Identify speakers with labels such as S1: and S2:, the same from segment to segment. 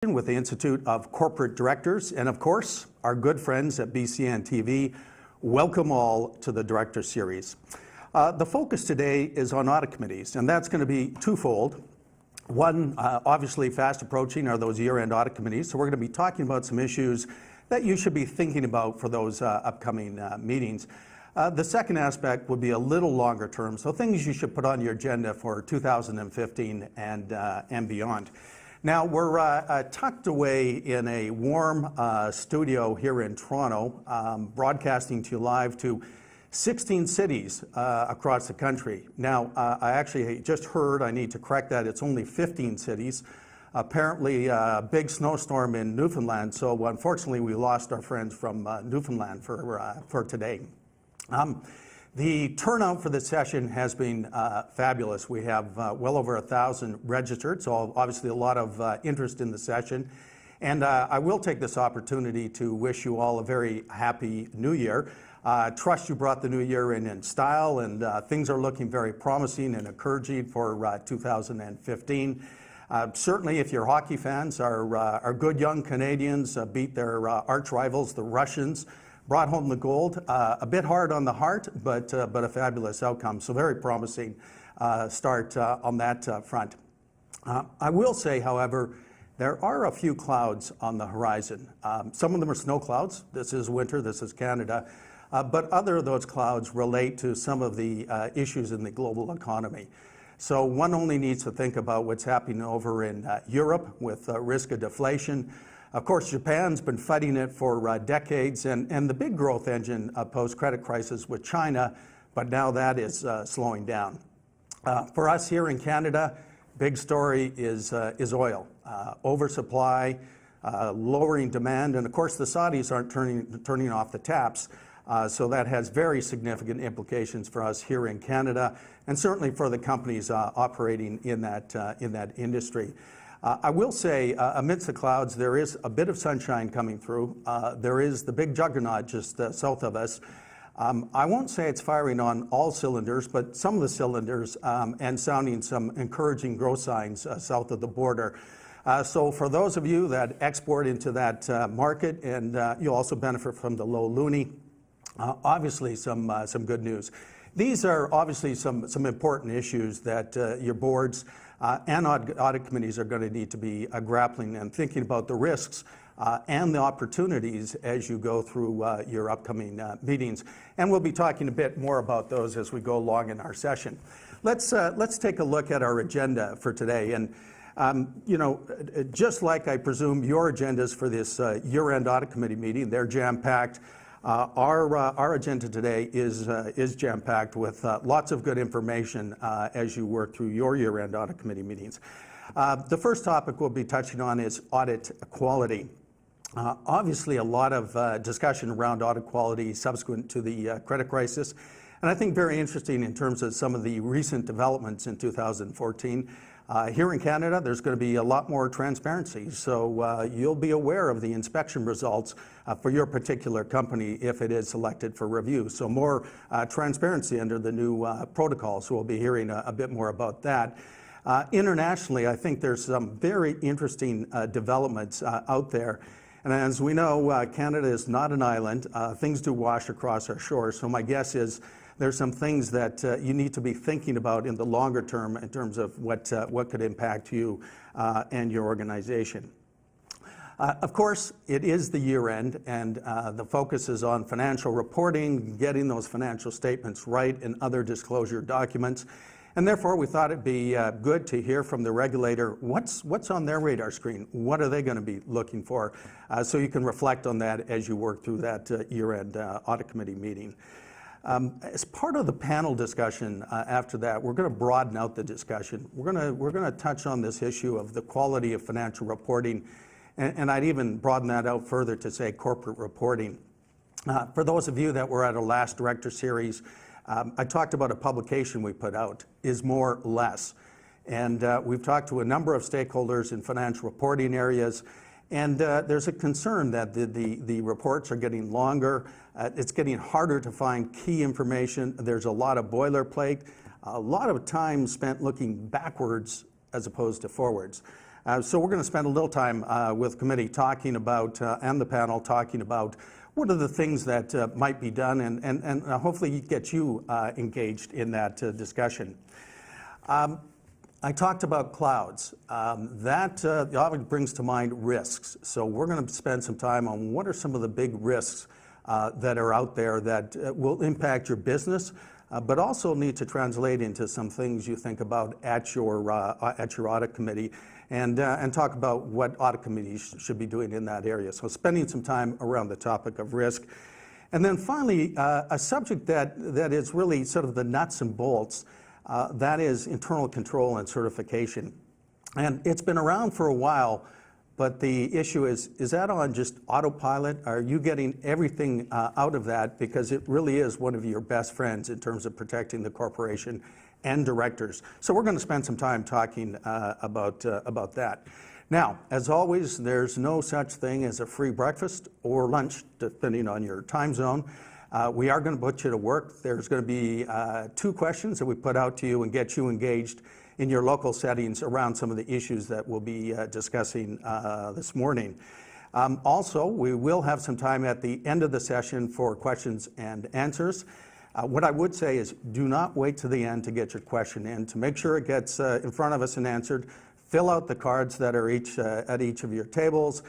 S1: With the Institute of Corporate Directors, and of course, our good friends at BCN TV. Welcome all to the Director Series. The focus today is on audit committees, and that's going to be twofold. One, obviously fast approaching, are those year-end audit committees. So we're going to be talking about some issues that you should be thinking about for those upcoming meetings. The second aspect would be a little longer term, so things you should put on your agenda for 2015 and beyond. Now, we're tucked away in a warm studio here in Toronto, broadcasting to you live to 16 cities across the country. Now, I actually just heard, I need to correct that, it's only 15 cities. Apparently, a big snowstorm in Newfoundland, so unfortunately we lost our friends from Newfoundland for today. The turnout for this session has been fabulous. We have well over 1,000 registered, so obviously a lot of interest in the session. And I will take this opportunity to wish you all a very happy New Year. Trust you brought the new year in style, and things are looking very promising and encouraging for 2015. Certainly, if you're hockey fans, our good young Canadians beat their arch rivals, the Russians, brought home the gold. A bit hard on the heart, but a fabulous outcome. So very promising start on that front. I will say, however, there are a few clouds on the horizon. Some of them are snow clouds. This is winter, this is Canada. But other of those clouds relate to some of the issues in the global economy. So one only needs to think about what's happening over in Europe with risk of deflation. Of course, Japan's been fighting it for decades, and the big growth engine post-credit crisis with China, but now that is slowing down. For us here in Canada, big story is oil. Oversupply, lowering demand, and of course the Saudis aren't turning off the taps, so that has very significant implications for us here in Canada, and certainly for the companies operating in that industry. I will say, amidst the clouds, there is a bit of sunshine coming through. There is the big juggernaut just south of us. I won't say it's firing on all cylinders, but some of the cylinders, and sounding some encouraging growth signs south of the border. So for those of you that export into that market, and you also benefit from the low loonie, obviously some good news. These are obviously some important issues that your boards and audit committees are going to need to be grappling and thinking about the risks and the opportunities as you go through your upcoming meetings. And we'll be talking a bit more about those as we go along in our session. Let's take a look at our agenda for today. And you know, just like I presume your agendas for this year-end audit committee meeting, they're jam-packed. Our agenda today is jam-packed with lots of good information as you work through your year-end audit committee meetings. The first topic we'll be touching on is audit quality. Obviously, a lot of discussion around audit quality subsequent to the credit crisis, and I think very interesting in terms of some of the recent developments in 2014. Here in Canada, there's going to be a lot more transparency, so you'll be aware of the inspection results for your particular company if it is selected for review. So more transparency under the new protocol, so we'll be hearing a bit more about that. Internationally, I think there's some very interesting developments out there. And as we know, Canada is not an island. Things do wash across our shores, so my guess is there's some things that you need to be thinking about in the longer term in terms of what could impact you and your organization. Of course, it is the year end, and the focus is on financial reporting, getting those financial statements right and other disclosure documents. And therefore, we thought it'd be good to hear from the regulator what's on their radar screen. What are they going to be looking for? So you can reflect on that as you work through that year-end audit committee meeting. As part of the panel discussion after that, we're going to broaden out the discussion. We're going to touch on this issue of the quality of financial reporting, and I'd even broaden that out further to say corporate reporting. For those of you that were at our last Director Series, I talked about a publication we put out, Is More Less? And we've talked to a number of stakeholders in financial reporting areas, and there's a concern that the reports are getting longer. It's getting harder to find key information. There's a lot of boilerplate, a lot of time spent looking backwards as opposed to forwards. So we're going to spend a little time with committee talking about, and the panel talking about, what are the things that might be done and hopefully get you engaged in that discussion. I talked about clouds. That obviously brings to mind risks. So we're going to spend some time on what are some of the big risks that are out there that will impact your business, but also need to translate into some things you think about at your audit committee, and talk about what audit committees should be doing in that area. So spending some time around the topic of risk. And then finally, a subject that is really sort of the nuts and bolts, that is internal control and certification. And it's been around for a while, but the issue is that on just autopilot? Are you getting everything out of that? Because it really is one of your best friends in terms of protecting the corporation and directors. So we're going to spend some time talking about that. Now, as always, there's no such thing as a free breakfast or lunch, depending on your time zone. We are going to put you to work. There's going to be 2 questions that we put out to you and get you engaged in your local settings around some of the issues that we'll be discussing this morning. Also, we will have some time at the end of the session for questions and answers. What I would say is do not wait to the end to get your question in. To make sure it gets in front of us and answered, fill out the cards that are at each of your tables,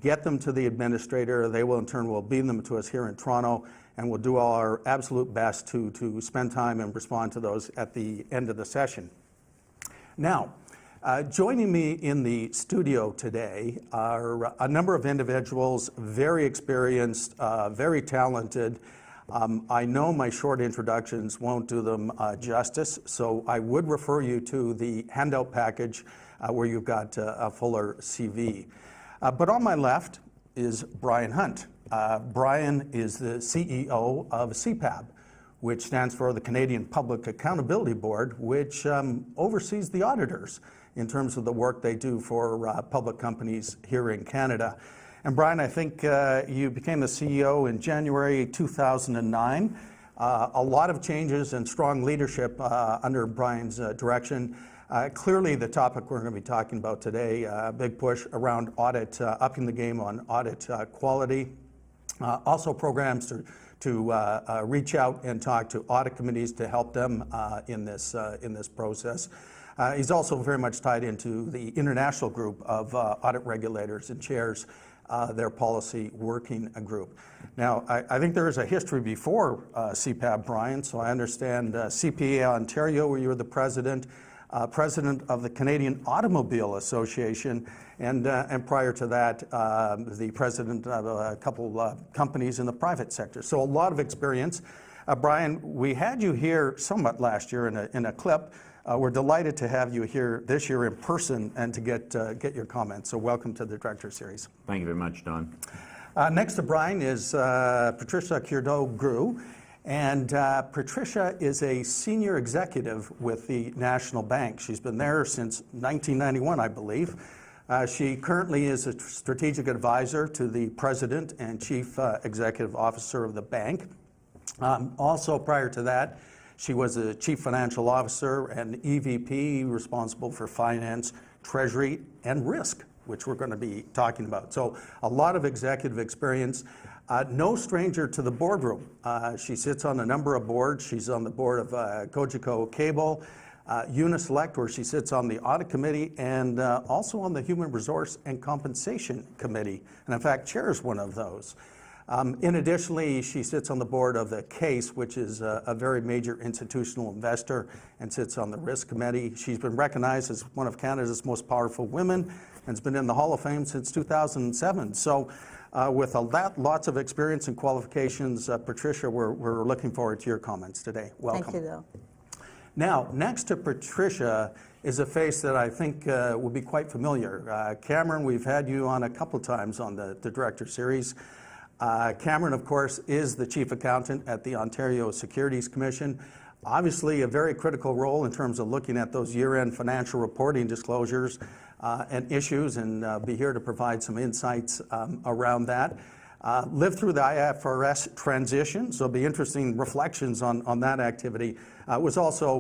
S1: get them to the administrator. They will in turn will beam them to us here in Toronto, and we'll do our absolute best to spend time and respond to those at the end of the session. Now, joining me in the studio today are a number of individuals, very experienced, very talented. I know my short introductions won't do them justice, so I would refer you to the handout package where you've got a fuller CV. But on my left is Brian Hunt. Brian is the CEO of CPAB, which stands for the Canadian Public Accountability Board, which oversees the auditors in terms of the work they do for public companies here in Canada. And Brian, I think you became the CEO in January 2009. A lot of changes and strong leadership under Brian's direction. Clearly the topic we're going to be talking about today, a big push around audit, upping the game on audit quality. Also programs to reach out and talk to audit committees to help them in this process. He's also very much tied into the international group of audit regulators and chairs their policy working group. Now, I think there is a history before CPAB, Brian, so I understand CPA Ontario, where you were the president of the Canadian Automobile Association, and prior to that, the president of a couple companies in the private sector. So a lot of experience. Brian, we had you here somewhat last year in a clip. We're delighted to have you here this year in person and to get your comments. So welcome to the Director Series.
S2: Thank you very much, Don.
S1: Next to Brian is Patricia Kierdeau-Grew. And Patricia is a senior executive with the National Bank. She's been there since 1991, I believe. She currently is a strategic advisor to the President and Chief Executive Officer of the bank. Also, prior to that, she was a Chief Financial Officer and EVP responsible for finance, treasury, and risk, which we're going to be talking about. So a lot of executive experience. No stranger to the boardroom. She sits on a number of boards. She's on the board of Cogeco Cable, Uniselect, where she sits on the audit committee, and also on the Human Resource and Compensation Committee, and in fact chairs one of those. Additionally, she sits on the board of the CASE, which is a very major institutional investor, and sits on the risk committee. She's been recognized as one of Canada's most powerful women and has been in the Hall of Fame since 2007. So with lots of experience and qualifications, Patricia, we're looking forward to your comments today. Welcome.
S3: Thank you, Bill.
S1: Now, next to Patricia is a face that I think will be quite familiar. Cameron, we've had you on a couple times on the Director Series. Cameron, of course, is the Chief Accountant at the Ontario Securities Commission. Obviously, a very critical role in terms of looking at those year-end financial reporting disclosures and issues, and be here to provide some insights around that. Lived through the IFRS transition, so it'll be interesting reflections on that activity. Was also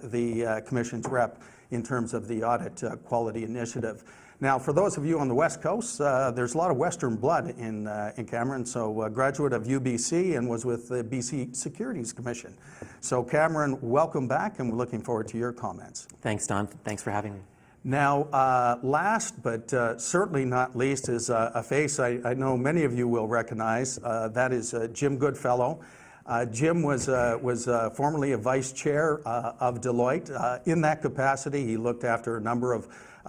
S1: the Commission's rep in terms of the audit quality initiative. Now, for those of you on the West Coast, there's a lot of Western blood in Cameron. So, a graduate of UBC and was with the BC Securities Commission. So, Cameron, welcome back, and we're looking forward to your comments.
S2: Thanks, Don. Thanks for having me.
S1: Now, last but certainly not least is a face I know many of you will recognize. That is Jim Goodfellow. Jim was formerly a vice chair of Deloitte. In that capacity, he looked after a number of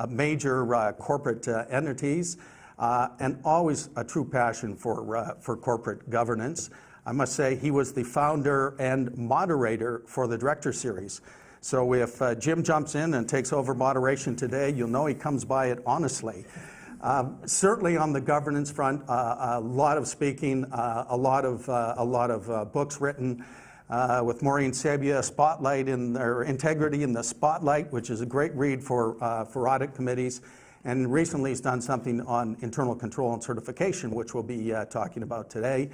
S1: major corporate entities, and always a true passion for corporate governance. I must say he was the founder and moderator for the Director Series. So if Jim jumps in and takes over moderation today, you'll know he comes by it honestly. Certainly on the governance front, a lot of speaking, a lot of books written, with Maureen Sabia, Spotlight in their Integrity in the Spotlight, which is a great read for audit committees. And recently he's done something on internal control and certification, which we'll be talking about today.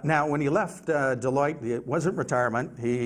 S1: Now, when he left Deloitte, it wasn't retirement. He